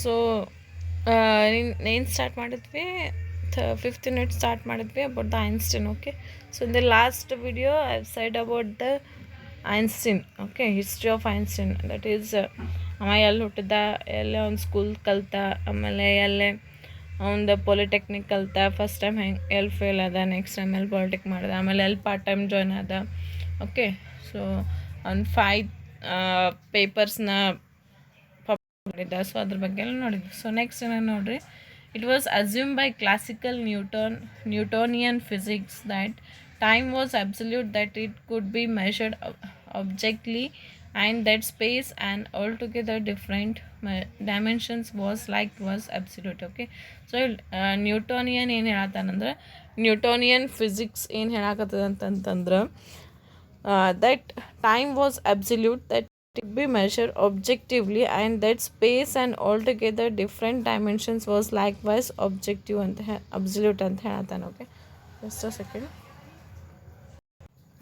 So ಏನು start ಮಾಡಿದ್ವಿ, fifth unit start ಮಾಡಿದ್ವಿ about the Einstein. Okay, so in the last video I said about the Einstein. Okay, history of Einstein, that is ಅವ ಎಲ್ಲಿ ಹುಟ್ಟಿದ, ಎಲ್ಲೇ ಒಂದು school ಕಲ್ತ, ಆಮೇಲೆ ಎಲ್ಲೇ ಒಂದು ಪಾಲಿಟೆಕ್ನಿಕ್ ಕಲ್ತ, ಫಸ್ಟ್ ಟೈಮ್ ಎಲ್ಲಿ ಫೇಲ್ ಅದ, ನೆಕ್ಸ್ಟ್ ಟೈಮ್ ಎಲ್ಲಿ ಪಾಲಿಟೆಕ್ ಮಾಡಿದ, ಆಮೇಲೆ ಎಲ್ಲಿ ಪಾರ್ಟ್ ಟೈಮ್ ಜಾಯ್ನ್ ಆದ. ಓಕೆ, ಸೊ ಒಂದು 5 ಪೇಪರ್ಸ್ನ ಮಾಡಿದ್ದ. ಸೊ ಅದ್ರ ಬಗ್ಗೆ ಎಲ್ಲ ನೋಡಿದ್ವಿ. ಸೊ ನೆಕ್ಸ್ಟ್ ಏನೇನು ನೋಡ್ರಿ, it was assume by classical Newtonian physics that time was absolute, that it could be measured objectively, and that space and altogether different dimensions was absolute. Okay, so Newtonian ಏನು ಹೇಳತ್ತಾನಂದ್ರೆ, Newtonian physics ಏನು ಹೇಳಾಕತ್ತದ ಅಂತಂತಂದ್ರೆ, that time was absolute, that it could be measured objectively, and that space and altogether different dimensions was likewise objective ಅಂತ absolute ಅಂತ ಹೇಳತ್ತಾನ. Okay, just a second.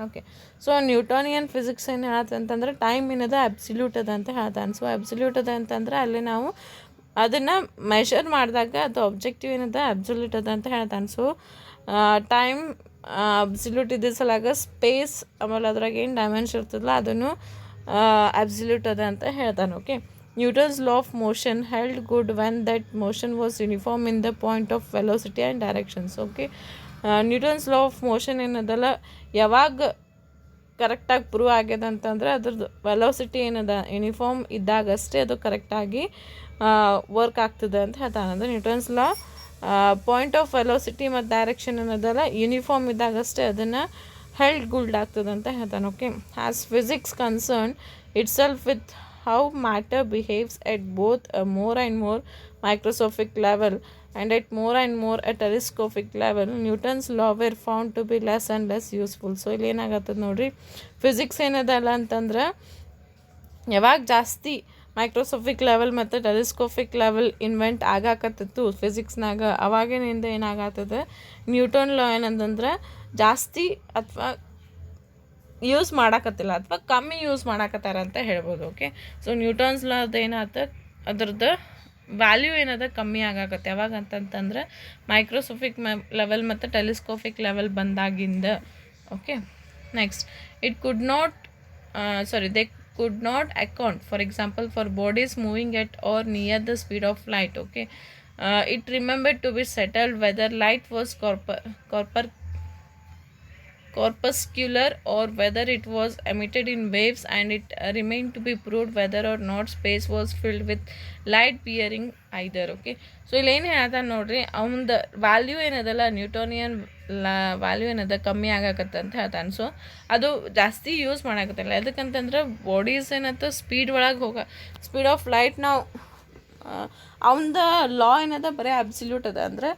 Okay, so Newtonian physics ಏನು ಹೇಳತ್ತಂತಂದ್ರೆ time ಏನದ absolute ಅದ ಅಂತ ಹೇಳ್ತಾನೆ. So absolute ಅದ ಅಂತಂದ್ರೆ ಅಲ್ಲಿ ನಾವು ಅದನ್ನು ಮೆಷರ್ ಮಾಡಿದಾಗ ಅದು ಆಬ್ಜೆಕ್ಟಿವ್ ಏನದ ಅಬ್ಸಲ್ಯೂಟ್ ಅದ ಅಂತ ಹೇಳ್ತಾನೆ. ಸೊ ಟೈಮ್ ಅಬ್ಸಲ್ಯೂಟ್ ಇದ್ದ ಸಲಾಗ ಸ್ಪೇಸ್ ಆಮೇಲೆ ಅದ್ರಾಗ ಏನು ಡೈಮೆನ್ಷನ್ ಇರ್ತದಲ್ಲ ಅದನ್ನು ಅಬ್ಸಲ್ಯೂಟ್ ಅದ ಅಂತ ಹೇಳ್ತಾನೆ. Okay, Newton's law of motion held good when that motion was uniform in the point of velocity and directions. Okay, Newton's law of motion ಏನದಲ್ಲ ಯಾವಾಗ ಕರೆಕ್ಟಾಗಿ ಪ್ರೂವ್ ಆಗ್ಯದ ಅಂತಂದ್ರೆ ಅದ್ರದ್ದು ವೆಲೋಸಿಟಿ ಏನದ ಯೂನಿಫಾರ್ಮ್ ಇದ್ದಾಗಷ್ಟೇ ಅದು ಕರೆಕ್ಟಾಗಿ ವರ್ಕ್ ಆಗ್ತದೆ ಅಂತ ಹೇಳ್ತಾನೆ. ಅಂದರೆ Newton's law point of velocity ಮತ್ತು ಡೈರೆಕ್ಷನ್ ಏನದಲ್ಲ ಯೂನಿಫಾರ್ಮ್ ಇದ್ದಾಗಷ್ಟೇ ಅದನ್ನು ಹೆಲ್ಡ್ ಗುಡ್ ಆಗ್ತದೆ ಅಂತ ಹೇಳ್ತಾನೆ. Okay, as physics concern it self with how matter behaves at both a more and more microscopic level and at more and more a telescopic level, Newton's law were found to be less and less useful. So ಇಲ್ಲಿ ಏನಾಗತ್ತದ ನೋಡ್ರಿ, physics ಏನದಲ್ಲ ಅಂತಂದ್ರೆ ಯಾವಾಗ ಜಾಸ್ತಿ microscopic level ಮತ್ತು telescopic level invent ಆಗಾಕತ್ತಿತ್ತು ಫಿಸಿಕ್ಸ್ನಾಗ, ಅವಾಗೇನಿಂದ ಏನಾಗತ್ತದ Newton ಲಾ ಏನಂತಂದ್ರೆ ಜಾಸ್ತಿ ಅಥವಾ ಯೂಸ್ ಮಾಡಾಕತ್ತಿಲ್ಲ ಅಥವಾ ಕಮ್ಮಿ ಯೂಸ್ ಮಾಡಾಕತ್ತಾರ ಅಂತ ಹೇಳ್ಬೋದು. ಓಕೆ, ಸೊ ನ್ಯೂಟನ್ಸ್ ಲಾ ಅದು ಏನಾತ ಅದ್ರದ್ದು ವ್ಯಾಲ್ಯೂ ಏನದ ಕಮ್ಮಿ ಆಗಾಕತ್ತೆ. ಯಾವಾಗ ಅಂತಂತಂದ್ರೆ ಮೈಕ್ರೋಸ್ಕೋಪಿಕ್ ಲೆವೆಲ್ ಮತ್ತು ಟೆಲಿಸ್ಕೋಪಿಕ್ ಲೆವೆಲ್ ಬಂದಾಗಿಂದ. Okay, next it could not they could not account, for example, for bodies moving at or near the speed of light. Okay, it remembered to be settled whether light was corpuscular or whether it was emitted in waves, and it remained to be proved whether or not space was filled with light bearing either. Okay, so ಇಲ್ಲಿ ಏನು ಹೇಳ್ತಾನೆ ನೋಡ್ರಿ, ಅವನದು value ಏನದಲ್ಲ Newtonian value ಏನದ ಕಮ್ಮಿ ಆಗಾಕತ್ತ ಅಂತ ಹೇಳ್ತಾನೆ. ಸೊ ಅದು ಜಾಸ್ತಿ ಯೂಸ್ ಮಾಡಾಕತ್ತಿಲ್ಲ. ಯಾಕಂತಂದ್ರೆ ಬಾಡೀಸ್ ಏನತ್ತ ಸ್ಪೀಡ್ ಒಳಗೆ ಸ್ಪೀಡ್ ಆಫ್ ಲೈಟ್ ನಾವು ಅವನದು ಲಾ ಏನದ ಬರೀ ಅಬ್ಸಲ್ಯೂಟ್ ಅದ, ಅಂದರೆ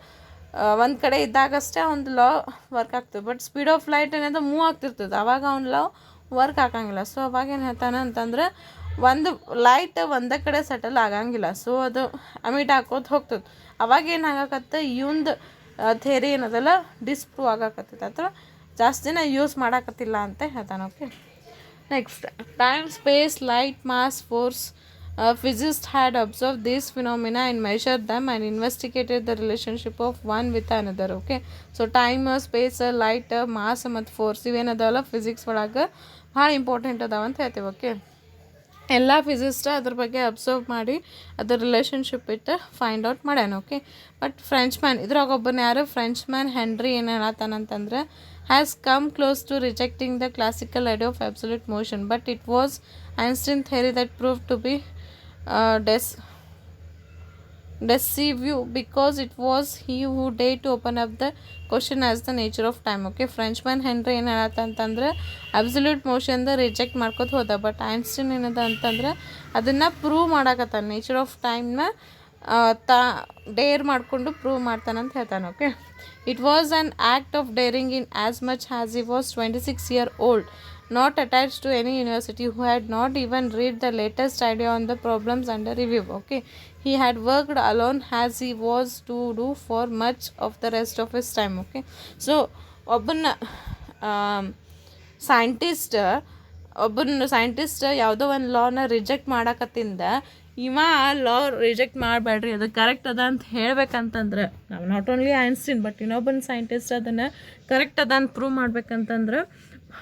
ಒಂದು ಕಡೆ ಇದ್ದಾಗಷ್ಟೇ ಅವ್ನ ಲಾ ವರ್ಕ್ ಆಗ್ತದೆ. ಬಟ್ ಸ್ಪೀಡ್ ಆಫ್ ಲೈಟ್ ಏನದ ಮೂವ್ ಆಗ್ತಿರ್ತದೆ, ಅವಾಗ ಅವ್ನ ಲಾ ವರ್ಕ್ ಆಗಂಗಿಲ್ಲ. ಸೊ ಅವಾಗ ಏನು ಹೇಳ್ತಾನೆ ಅಂತಂದ್ರೆ ಒಂದು ಲೈಟ್ ಒಂದೇ ಕಡೆ ಸೆಟಲ್ ಆಗಂಗಿಲ್ಲ. ಸೊ ಅದು ಅಮಿಟ್ ಹಾಕೋದು ಹೋಗ್ತದೆ. ಅವಾಗ ಏನು ಆಗಾಕತ್ತೆ ಇವಂದು ಥೇರಿ ಏನದಲ್ಲ ಡಿಸ್ಪ್ರೂವ್ ಆಗಾಕತ್ತೈತೆ ಅಥವಾ ಜಾಸ್ತಿನ ಯೂಸ್ ಮಾಡಾಕತ್ತಿಲ್ಲ ಅಂತ ಹೇಳ್ತಾನೆ. Okay, next time, space, light, mass, force. Physicists had observed these phenomena and measured them and investigated the relationship of one with another. Okay, so time, space, light, mass ಮತ್ತು force ಇವೇನದಾವಲ್ಲ physics ಒಳಗೆ ಭಾಳ important ಅದಾವ ಅಂತ ಹೇಳ್ತೀವಿ. Okay, ಎಲ್ಲ ಫಿಸಿಕ್ಸ್ಟ್ ಅದ್ರ ಬಗ್ಗೆ observe ಮಾಡಿ ಅದ್ರ ರಿಲೇಷನ್ಶಿಪ್ ಇಟ್ಟು ಫೈಂಡ್ ಔಟ್ ಮಾಡ್ಯಾನ. ಓಕೆ, ಬಟ್ ಫ್ರೆಂಚ್ ಮ್ಯಾನ್ ಇದ್ರಾಗ ಒಬ್ಬನ ಯಾರು ಫ್ರೆಂಚ್ ಮ್ಯಾನ್ ಹೆನ್ರಿ ಏನು ಹೇಳತ್ತಾನಂತಂದ್ರೆ has come close to rejecting the classical idea of absolute motion, but it was Einstein theory that prove to be deceive because it was he who dared to open up the question as the nature of time. Okay, French man Henri ಏನು ಹೇಳತ್ತ ಅಂತಂದ್ರೆ absolute ಮೋಷನ್ದ reject ಮಾಡ್ಕೊತ ಹೋದ, but Einstein ಏನದ ಅಂತಂದ್ರೆ ಅದನ್ನು prove ಮಾಡಾಕತ್ತಾನ, nature of ಟೈಮ್ನ Deere ಮಾಡಿಕೊಂಡು prove ಮಾಡ್ತಾನಂತ ಹೇಳ್ತಾನೆ. Okay, it was an act of daring in as much as he was 26 years old, not attached to any university, who had not even read the latest idea on the problems under review. Okay, he had worked alone as he was to do for much of the rest of his time. Okay, so ಒಬ್ಬನ scientist ಯಾವುದೋ ಒಂದು ಲಾನ reject ಮಾಡಕತ್ತಿಂದ ಇವ ಲಾ reject ಮಾಡಬೇಡ್ರಿ ಅದು correct ಅದ ಅಂತ ಹೇಳ್ಬೇಕಂತಂದ್ರೆ ನಾವು not only Einstein but ಇನ್ನೊಬ್ಬನ ಸೈಂಟಿಸ್ಟ್ ಅದನ್ನು ಕರೆಕ್ಟ್ ಅದ ಅಂತ ಪ್ರೂವ್ ಮಾಡ್ಬೇಕಂತಂದ್ರೆ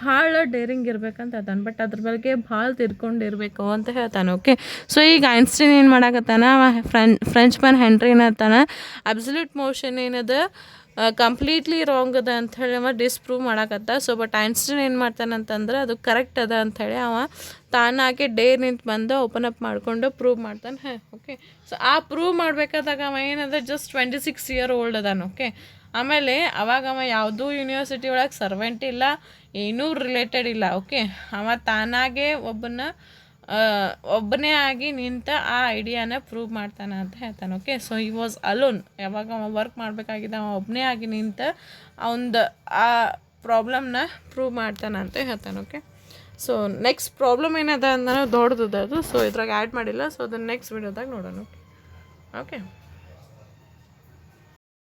ಭಾಳ ಡೇರಿಂಗ್ ಇರ್ಬೇಕಂತ ಹೇಳ್ತಾನೆ. ಬಟ್ ಅದ್ರ ಬಗ್ಗೆ ಭಾಳ ತಿರ್ಕೊಂಡಿರ್ಬೇಕು ಅಂತ ಹೇಳ್ತಾನೆ. ಓಕೆ, ಸೊ ಈಗ ಐನ್ಸ್ಟೀನ್ ಏನು ಮಾಡಾಕತ್ತಾನ, ಫ್ರೆಂಚ್ ಮ್ಯಾನ್ ಹೆನ್ರಿ ಏನತ್ತಾನ ಅಬ್ಸಲ್ಯೂಟ್ ಮೋಷನ್ ಏನದ ಕಂಪ್ಲೀಟ್ಲಿ ರಾಂಗ್ ಅದ ಅಂಥೇಳಿ ಅವ ಡಿಸ್ಪ್ರೂವ್ ಮಾಡಾಕತ್ತ. ಸೊ ಬಟ್ ಐನ್ಸ್ಟೀನ್ ಏನು ಮಾಡ್ತಾನಂತಂದ್ರೆ ಅದು ಕರೆಕ್ಟ್ ಅದ ಅಂಥೇಳಿ ಅವ ತಾನಾಗೆ ನಿಂತು ಬಂದು ಓಪನ್ ಅಪ್ ಮಾಡಿಕೊಂಡು ಪ್ರೂವ್ ಮಾಡ್ತಾನೆ. ಓಕೆ, ಸೊ ಆ ಪ್ರೂವ್ ಮಾಡಬೇಕಾದಾಗ ಅವ ಏನದ ಜಸ್ಟ್ 26 ಇಯರ್ ಓಲ್ಡ್ ಅದಾನ. ಓಕೆ, ಆಮೇಲೆ ಅವಾಗ ಅವ ಯಾವುದೂ ಯೂನಿವರ್ಸಿಟಿ ಒಳಗೆ ಸರ್ವೆಂಟ್ ಇಲ್ಲ, ಏನೂ ರಿಲೇಟೆಡ್ ಇಲ್ಲ. ಓಕೆ, ಅವ ತಾನಾಗೆ ಒಬ್ಬನೇ ಆಗಿ ನಿಂತ ಆ ಐಡಿಯಾನ ಪ್ರೂವ್ ಮಾಡ್ತಾನೆ ಅಂತ ಹೇಳ್ತಾನೆ. ಓಕೆ, ಸೊ ಈ ವಾಸ್ ಅಲೋನ್. ಯಾವಾಗ ಅವ ವರ್ಕ್ ಮಾಡಬೇಕಾಗಿದೆ ಅವ ಒಬ್ಬನೇ ಆಗಿ ನಿಂತ ಅವಂದು ಆ ಪ್ರಾಬ್ಲಮ್ನ ಪ್ರೂವ್ ಮಾಡ್ತಾನೆ ಅಂತ ಹೇಳ್ತಾನೆ. ಓಕೆ, ಸೊ ನೆಕ್ಸ್ಟ್ ಪ್ರಾಬ್ಲಮ್ ಏನದ ಅಂದ್ರೆ ದೊಡ್ಡದು ಅದು. ಸೊ ಇದ್ರಾಗ ಆ್ಯಡ್ ಮಾಡಿಲ್ಲ. ಸೊ ಅದನ್ನು ನೆಕ್ಸ್ಟ್ ವಿಡಿಯೋದಾಗ ನೋಡೋಣ. ಓಕೆ.